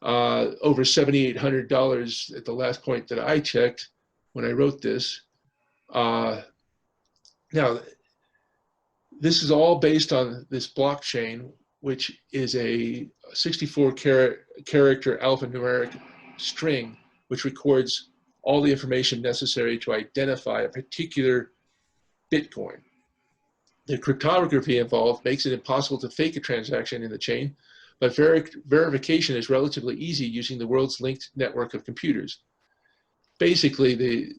over $7,800 at the last point that I checked when I wrote this. Now, this is all based on this blockchain, which is a 64-character alphanumeric string, which records all the information necessary to identify a particular Bitcoin. The cryptography involved makes it impossible to fake a transaction in the chain, but verification is relatively easy using the world's linked network of computers. Basically,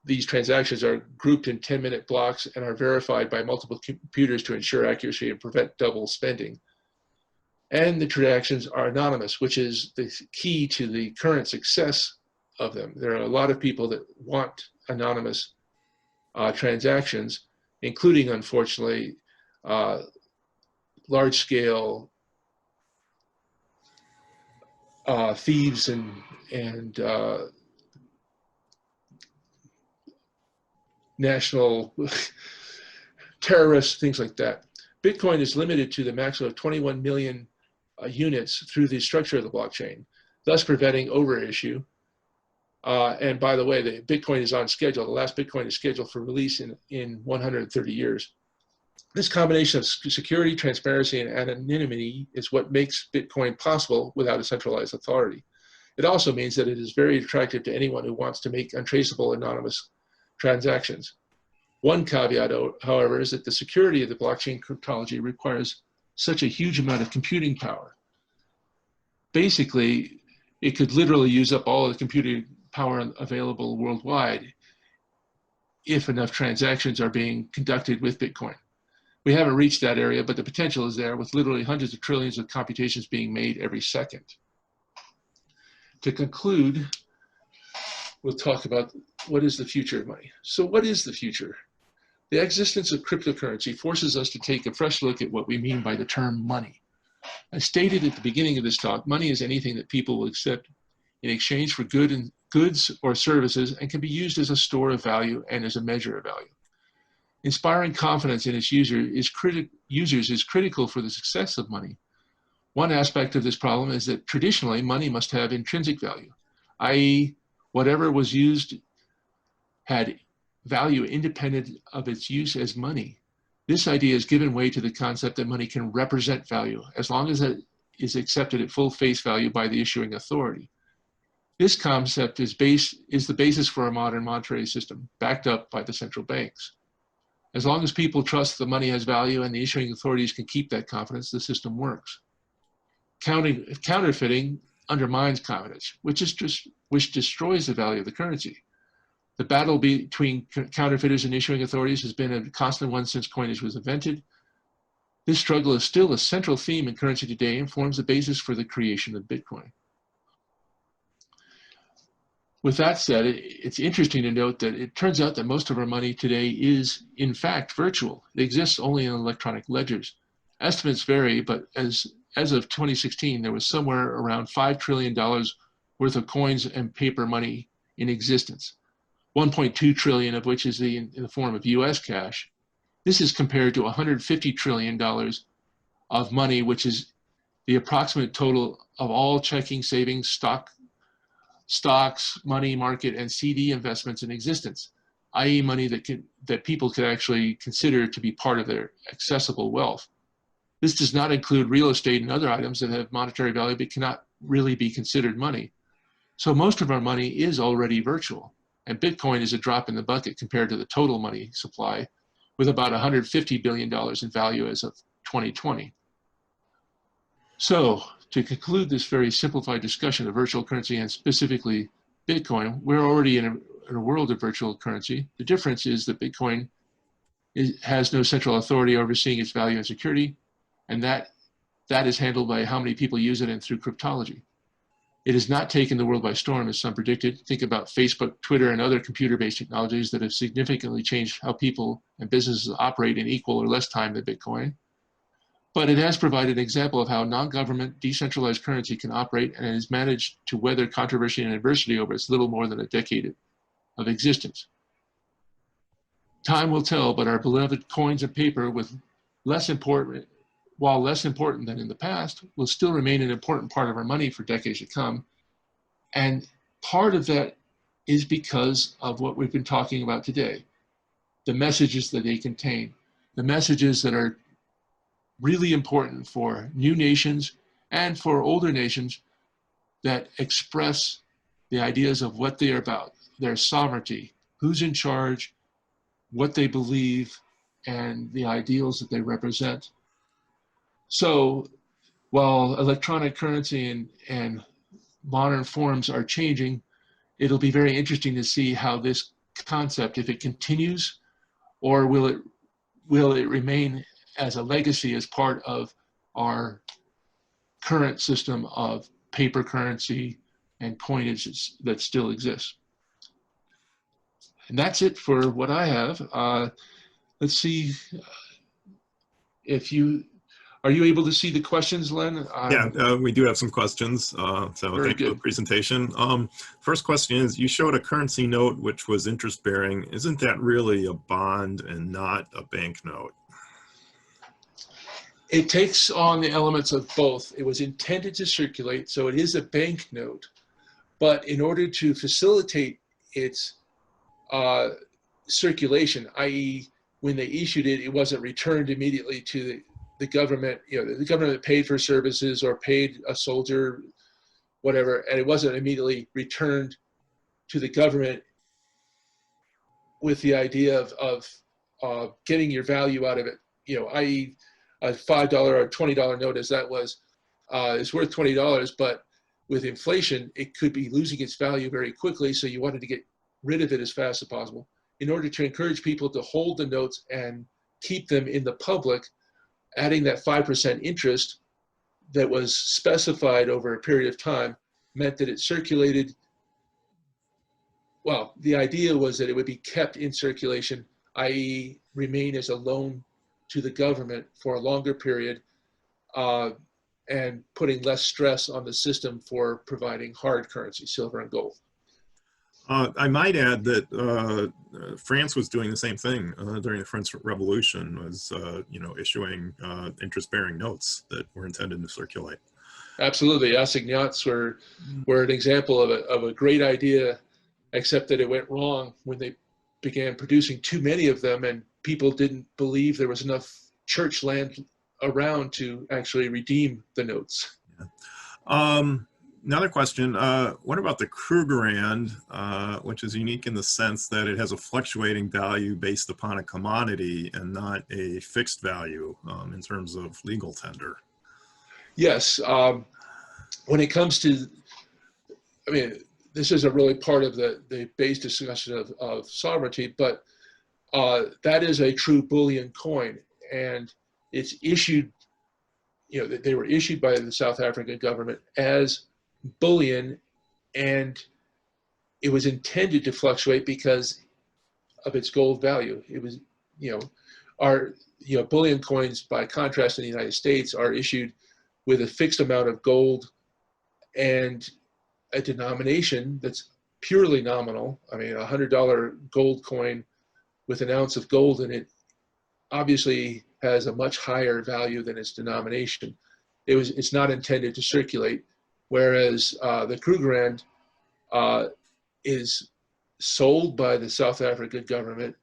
these transactions are grouped in 10-minute blocks and are verified by multiple computers to ensure accuracy and prevent double spending. And the transactions are anonymous, which is the key to the current success of them. There are a lot of people that want anonymous transactions, including, unfortunately, large-scale thieves and national terrorists, things like that. Bitcoin is limited to the maximum of 21 million units through the structure of the blockchain, thus preventing overissue. And by the way, the Bitcoin is on schedule. The last Bitcoin is scheduled for release in 130 years. This combination of security, transparency, and anonymity is what makes Bitcoin possible without a centralized authority. It also means that it is very attractive to anyone who wants to make untraceable anonymous transactions. One caveat, however, is that the security of the blockchain cryptology requires such a huge amount of computing power. Basically, it could literally use up all the computing power available worldwide if enough transactions are being conducted with Bitcoin. We haven't reached that area, but the potential is there, with literally hundreds of trillions of computations being made every second. To conclude, we'll talk about what is the future of money. So what is the future? The existence of cryptocurrency forces us to take a fresh look at what we mean by the term money. As stated at the beginning of this talk, money is anything that people will accept in exchange for goods or services and can be used as a store of value and as a measure of value. Inspiring confidence in its users is critical for the success of money. One aspect of this problem is that traditionally money must have intrinsic value, i.e., whatever was used had value independent of its use as money. This idea has given way to the concept that money can represent value as long as it is accepted at full face value by the issuing authority. This concept is the basis for a modern monetary system, backed up by the central banks. As long as people trust the money has value and the issuing authorities can keep that confidence, the system works. Counterfeiting undermines confidence, which destroys the value of the currency. The battle between counterfeiters and issuing authorities has been a constant one since coinage was invented. This struggle is still a central theme in currency today and forms the basis for the creation of Bitcoin. With that said, it's interesting to note that it turns out that most of our money today is, in fact, virtual. It exists only in electronic ledgers. Estimates vary, but as of 2016, there was somewhere around $5 trillion worth of coins and paper money in existence, 1.2 trillion of which is in the form of US cash. This is compared to $150 trillion of money, which is the approximate total of all checking, savings, stocks, money market, and CD investments in existence, i.e. money that people could actually consider to be part of their accessible wealth. This does not include real estate and other items that have monetary value but cannot really be considered money. So most of our money is already virtual, and Bitcoin is a drop in the bucket compared to the total money supply, with about $150 billion in value as of 2020. So, to conclude this very simplified discussion of virtual currency and specifically Bitcoin, we're already in a world of virtual currency. The difference is that Bitcoin has no central authority overseeing its value and security, and that is handled by how many people use it and through cryptology. It has not taken the world by storm, as some predicted. Think about Facebook, Twitter, and other computer-based technologies that have significantly changed how people and businesses operate in equal or less time than Bitcoin. But it has provided an example of how non-government, decentralized currency can operate, and it has managed to weather controversy and adversity over its little more than a decade of existence. Time will tell, but our beloved coins and paper, while less important than in the past, will still remain an important part of our money for decades to come. And part of that is because of what we've been talking about today, the messages that they contain, the messages that are really important for new nations and for older nations that express the ideas of what they are about, their sovereignty, who's in charge, what they believe, and the ideals that they represent. So while electronic currency and modern forms are changing, it'll be very interesting to see how this concept, if it continues, or will it remain as a legacy as part of our current system of paper currency and coinage that still exists. And that's it for what I have. Let's see if are you able to see the questions, Len? Yeah, we do have some questions. So thank you for the presentation. First question is, you showed a currency note which was interest bearing. Isn't that really a bond and not a banknote? It takes on the elements of both. It was intended to circulate, so it is a banknote. But in order to facilitate its circulation, i.e. when they issued it, it wasn't returned immediately to the government, the government paid for services or paid a soldier, whatever, and it wasn't immediately returned to the government with the idea of getting your value out of it, i.e. a $5 or $20 note, as that was, is worth $20, but with inflation, it could be losing its value very quickly, so you wanted to get rid of it as fast as possible. In order to encourage people to hold the notes and keep them in the public, adding that 5% interest that was specified over a period of time meant that it circulated. Well, the idea was that it would be kept in circulation, i.e. remain as a loan to the government for a longer period, and putting less stress on the system for providing hard currency, silver and gold. I might add that France was doing the same thing during the French Revolution, was issuing interest-bearing notes that were intended to circulate. Absolutely, assignats were an example of a great idea, except that it went wrong when they began producing too many of them, and people didn't believe there was enough church land around to actually redeem the notes. Yeah. Another question, what about the Krugerrand, which is unique in the sense that it has a fluctuating value based upon a commodity and not a fixed value in terms of legal tender? Yes, when it comes to, I mean, this is a really part of the base discussion of sovereignty, but that is a true bullion coin, and it's issued, they were issued by the South African government as bullion, and it was intended to fluctuate because of its gold value. It was, bullion coins, by contrast, in the United States, are issued with a fixed amount of gold and a denomination that's purely nominal. I mean, $100 gold coin with an ounce of gold in it obviously has a much higher value than its denomination. It's not intended to circulate, whereas the Krugerrand is sold by the South African government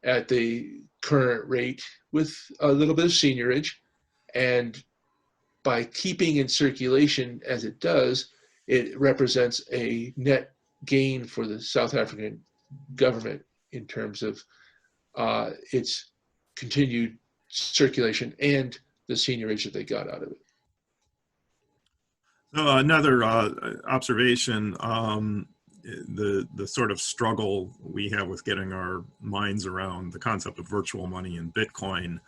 at the current rate with a little bit of seigniorage, and by keeping in circulation as it does, it represents a net gain for the South African government in terms of its continued circulation and the seigniorage that they got out of it. Another observation, the sort of struggle we have with getting our minds around the concept of virtual money and Bitcoin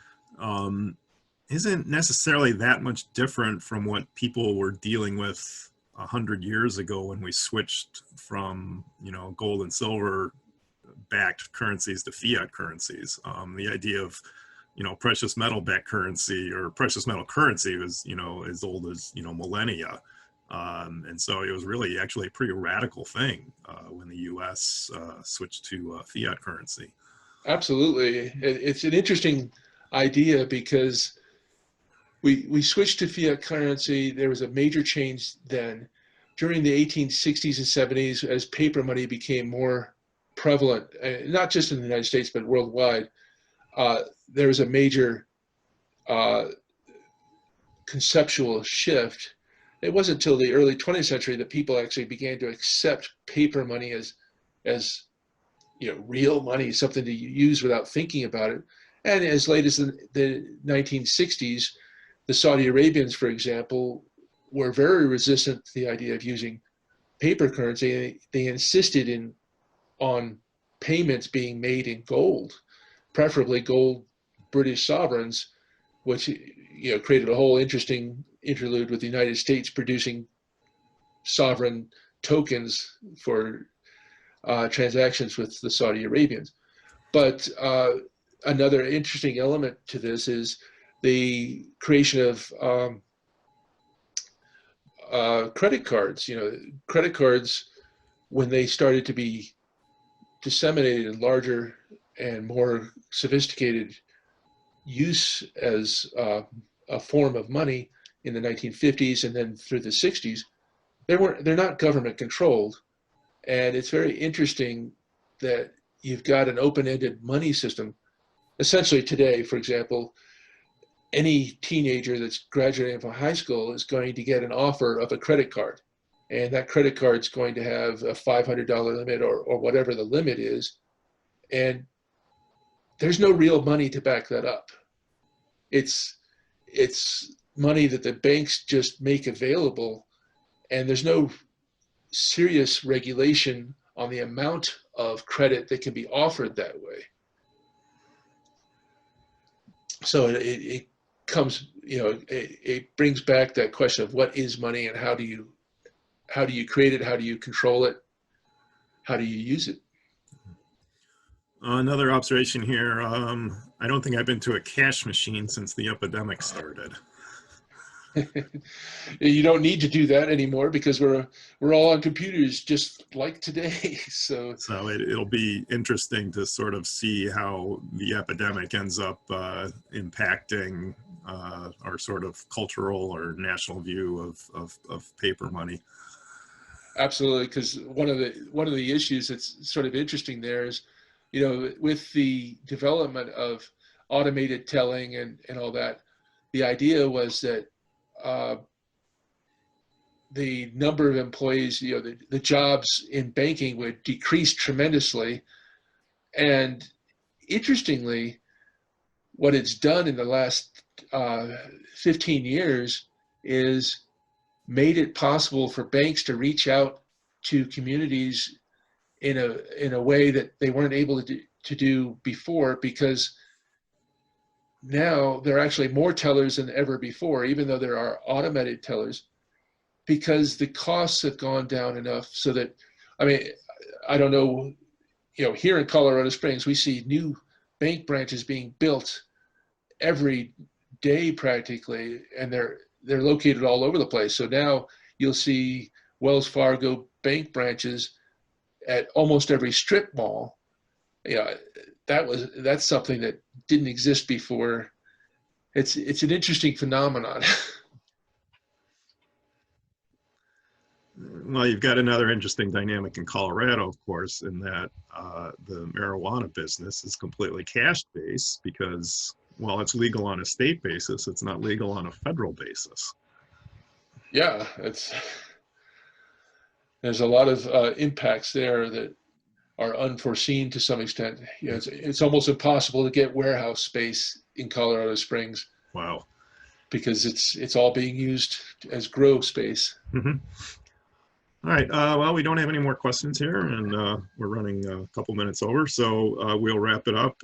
isn't necessarily that much different from what people were dealing with 100 years ago when we switched from, gold and silver backed currencies to fiat currencies. The idea of, precious metal backed currency or precious metal currency was, as old as, millennia. And so it was really actually a pretty radical thing when the US switched to fiat currency. Absolutely. It's an interesting idea because we switched to fiat currency. There was a major change then. During the 1860s and 70s, as paper money became more prevalent, not just in the United States, but worldwide, there was a major conceptual shift. It wasn't until the early 20th century that people actually began to accept paper money as real money, something to use without thinking about it. And as late as the 1960s, the Saudi Arabians, for example, were very resistant to the idea of using paper currency. They insisted on payments being made in gold, preferably gold British sovereigns, which created a whole interesting interlude with the United States producing sovereign tokens for transactions with the Saudi Arabians. But another interesting element to this is the creation of credit cards. Credit cards, when they started to be disseminated in larger and more sophisticated use as a form of money in the 1950s and then through the 60s, they're not government controlled. And it's very interesting that you've got an open-ended money system. Essentially today, for example, any teenager that's graduating from high school is going to get an offer of a credit card. And that credit card is going to have a $500 limit or whatever the limit is. And there's no real money to back that up. It's money that the banks just make available, and there's no serious regulation on the amount of credit that can be offered that way. So it comes, it brings back that question of what is money and how do you create it, how do you control it, how do you use it? Another observation here, I don't think I've been to a cash machine since the epidemic started. You don't need to do that anymore because we're all on computers just like today. So So it'll be interesting to sort of see how the epidemic ends up impacting our sort of cultural or national view of paper money. absolutely, because one of the issues that's sort of interesting there is, with the development of automated telling and all that, the idea was that uh, the number of employees, the jobs in banking would decrease tremendously. And interestingly, what it's done in the last 15 years is made it possible for banks to reach out to communities in a way that they weren't able to do before, because now there are actually more tellers than ever before, even though there are automated tellers, because the costs have gone down enough so that, I mean, I don't know, here in Colorado Springs, we see new bank branches being built every day practically, and they're located all over the place. So now you'll see Wells Fargo bank branches at almost every strip mall. That's something that didn't exist before. It's an interesting phenomenon. Well, you've got another interesting dynamic in Colorado, of course, in that the marijuana business is completely cash-based because, well, it's legal on a state basis. It's not legal on a federal basis. Yeah, there's a lot of impacts there that are unforeseen to some extent. It's almost impossible to get warehouse space in Colorado Springs. Wow. Because it's all being used as grow space. Mm-hmm. All right. Well, we don't have any more questions here, and we're running a couple minutes over, so we'll wrap it up.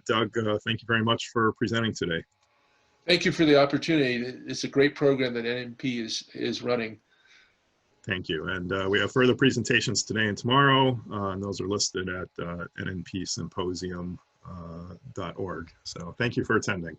Doug, thank you very much for presenting today. Thank you for the opportunity. It's a great program that NNP is running. Thank you. And we have further presentations today and tomorrow, and those are listed at nnpsymposium.org. So thank you for attending.